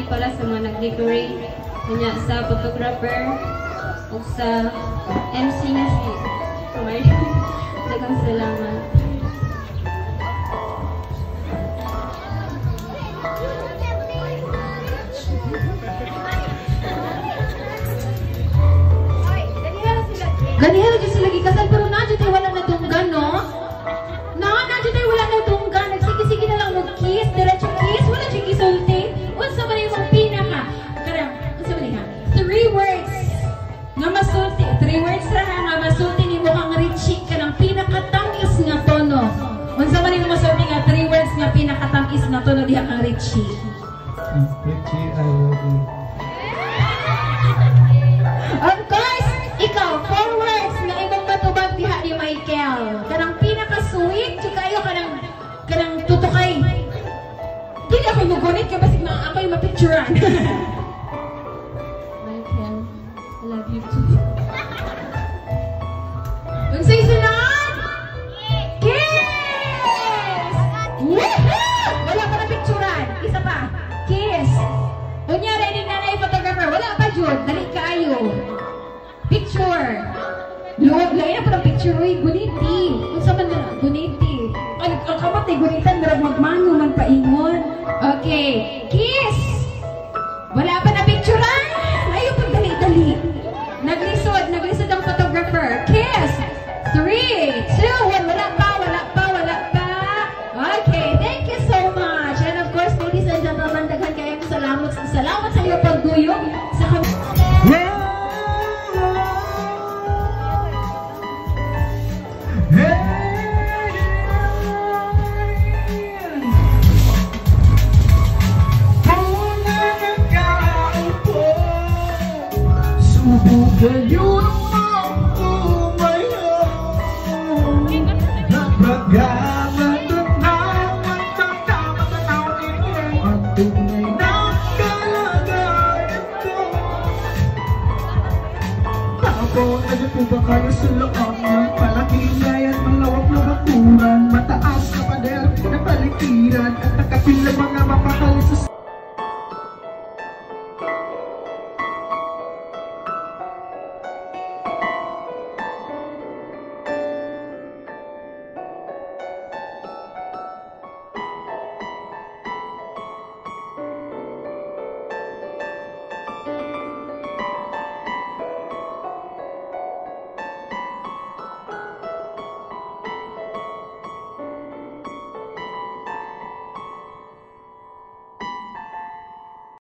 para sa mga nag-decorate, kanya sa photographer, o sa MC na si Mario. Dagang salamat. Ganihara dyan sila gikasal, pero nadyo tayo wala natunggan, no? Nadyo tayo wala natunggan. Nagsige-sige na lang mag-kiss, diretso kiss, wala dyan kisulti. Unsa ba na yung pinaka? Karang, unsa ba na? 3 words nga masulti. 3 words na nga masulti ni mo kang Richie ka ng pinakatangis nga tono. Unsa ba na yung masulti nga 3 words nga pinakatangis nga tono diha kang Richie? Richie, I love you. Of course, ikaw, 4 words na ibang matubag diha ni Michael. Kanang pinaka-sweet, kayo kanang tutukay. Di na ako magunit ka basig na ako'y mapicturan. Michael, I love you too. Unsay sunod? Kiss! Woohoo! Wala pa na picturan. Isa pa. Kiss. Kunyari, ni nanay photographer. Wala pa, Jude. Dali kaayo. Picture. Luwag lang na pa ng picture. Uy, guniti. Kung sa man na, guniti. Ang kamatay, gunitan. Darag magmano man paingon. Okay. Kiss. Wala pa na picturean. Ayaw pag dali-dali. Naglisod ang photographer. Kiss. 3, 2, 1. Wala pa. Okay. Thank you so much. And of course, ladies and gentlemen, daghan kayong salamat sa iyo pagduyo sa kami. Gayon mo umayo Nagbagamit ang magtatamanaw Ang tunay na kalagayan ko Ako ay po ba kayo sa loob ng palakilayan Malawak na bakuran Mataas na pader na palikiran At nakapila mga mapakali sa